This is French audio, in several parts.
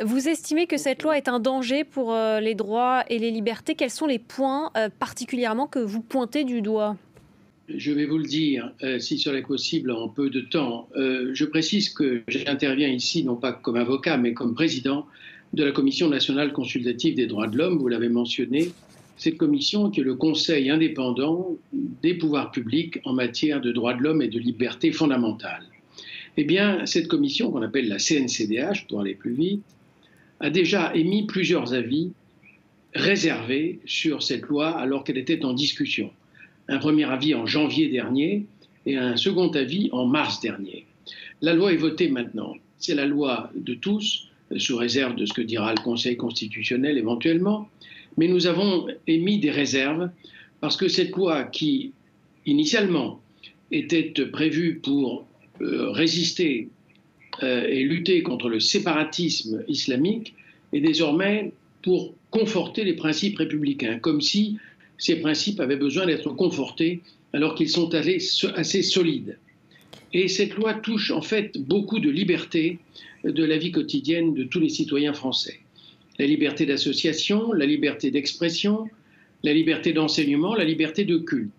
Vous estimez que cette loi est un danger pour les droits et les libertés. Quels sont les points particulièrement que vous pointez du doigt? Je vais vous le dire, si cela est possible en peu de temps. Je précise que j'interviens ici non pas comme avocat, mais comme président de la Commission nationale consultative des droits de l'homme, vous l'avez mentionné, cette commission qui est le conseil indépendant des pouvoirs publics en matière de droits de l'homme et de libertés fondamentales. Eh bien, cette commission, qu'on appelle la CNCDH, pour aller plus vite, a déjà émis plusieurs avis réservés sur cette loi alors qu'elle était en discussion. Un premier avis en janvier dernier et un second avis en mars dernier. La loi est votée maintenant. C'est la loi de tous, sous réserve de ce que dira le Conseil constitutionnel éventuellement. Mais nous avons émis des réserves parce que cette loi qui, initialement, était prévue pour résister et lutter contre le séparatisme islamique est désormais pour conforter les principes républicains, comme si ces principes avaient besoin d'être confortés alors qu'ils sont assez solides. Et cette loi touche en fait beaucoup de libertés de la vie quotidienne de tous les citoyens français. La liberté d'association, la liberté d'expression, la liberté d'enseignement, la liberté de culte.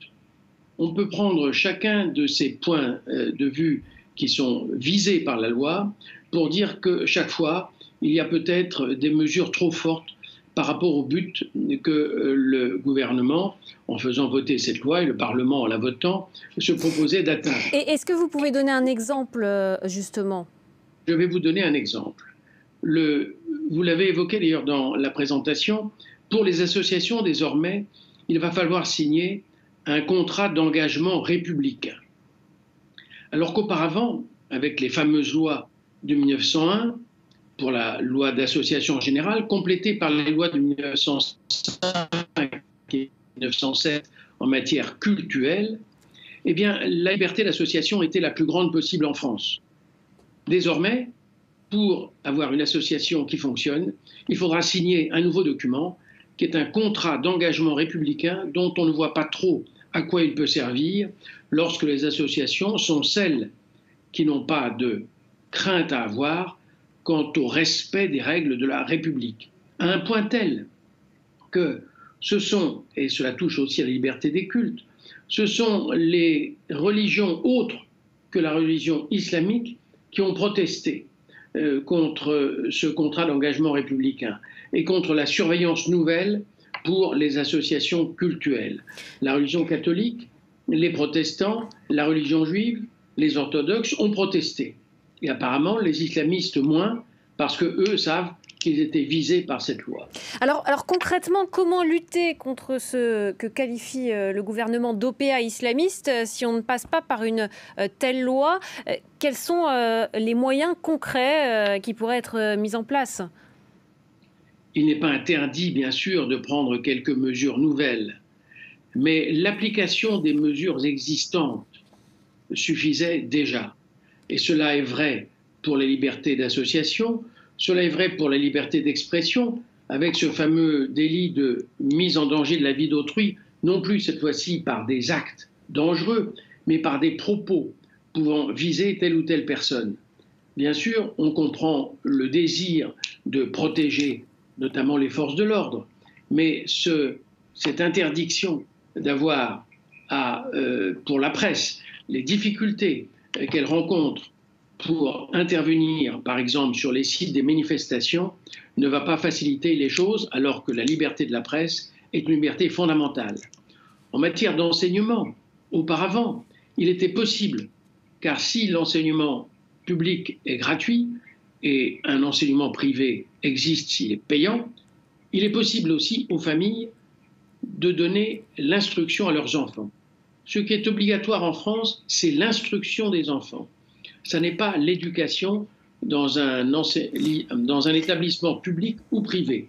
On peut prendre chacun de ces points de vue qui sont visés par la loi pour dire que chaque fois, il y a peut-être des mesures trop fortes par rapport au but que le gouvernement, en faisant voter cette loi, et le Parlement en la votant, se proposait d'atteindre. Et est-ce que vous pouvez donner un exemple, justement? Je vais vous donner un exemple. Vous l'avez évoqué d'ailleurs dans la présentation, pour les associations, désormais, il va falloir signer un contrat d'engagement républicain. Alors qu'auparavant, avec les fameuses lois de 1901, pour la loi d'association générale, complétée par les lois de 1905 et 1907 en matière cultuelle, eh bien, la liberté d'association était la plus grande possible en France. Désormais, pour avoir une association qui fonctionne, il faudra signer un nouveau document qui est un contrat d'engagement républicain dont on ne voit pas trop à quoi il peut servir lorsque les associations sont celles qui n'ont pas de crainte à avoir quant au respect des règles de la République, à un point tel que ce sont, et cela touche aussi à la liberté des cultes, ce sont les religions autres que la religion islamique qui ont protesté contre ce contrat d'engagement républicain et contre la surveillance nouvelle pour les associations cultuelles. La religion catholique, les protestants, la religion juive, les orthodoxes ont protesté. Et apparemment, les islamistes moins, parce qu'eux savent qu'ils étaient visés par cette loi. Alors concrètement, comment lutter contre ce que qualifie le gouvernement d'OPA islamiste si on ne passe pas par une telle loi? Quels sont les moyens concrets qui pourraient être mis en place? Il n'est pas interdit, bien sûr, de prendre quelques mesures nouvelles, mais l'application des mesures existantes suffisait déjà. Et cela est vrai pour les libertés d'association, cela est vrai pour la liberté d'expression, avec ce fameux délit de mise en danger de la vie d'autrui, non plus cette fois-ci par des actes dangereux, mais par des propos pouvant viser telle ou telle personne. Bien sûr, on comprend le désir de protéger notamment les forces de l'ordre, mais cette interdiction d'avoir pour la presse les difficultés qu'elle rencontre pour intervenir, par exemple, sur les sites des manifestations, ne va pas faciliter les choses, alors que la liberté de la presse est une liberté fondamentale. En matière d'enseignement, auparavant, il était possible, car si l'enseignement public est gratuit et un enseignement privé existe s'il est payant, il est possible aussi aux familles de donner l'instruction à leurs enfants. Ce qui est obligatoire en France, c'est l'instruction des enfants. Ce n'est pas l'éducation dans un établissement public ou privé.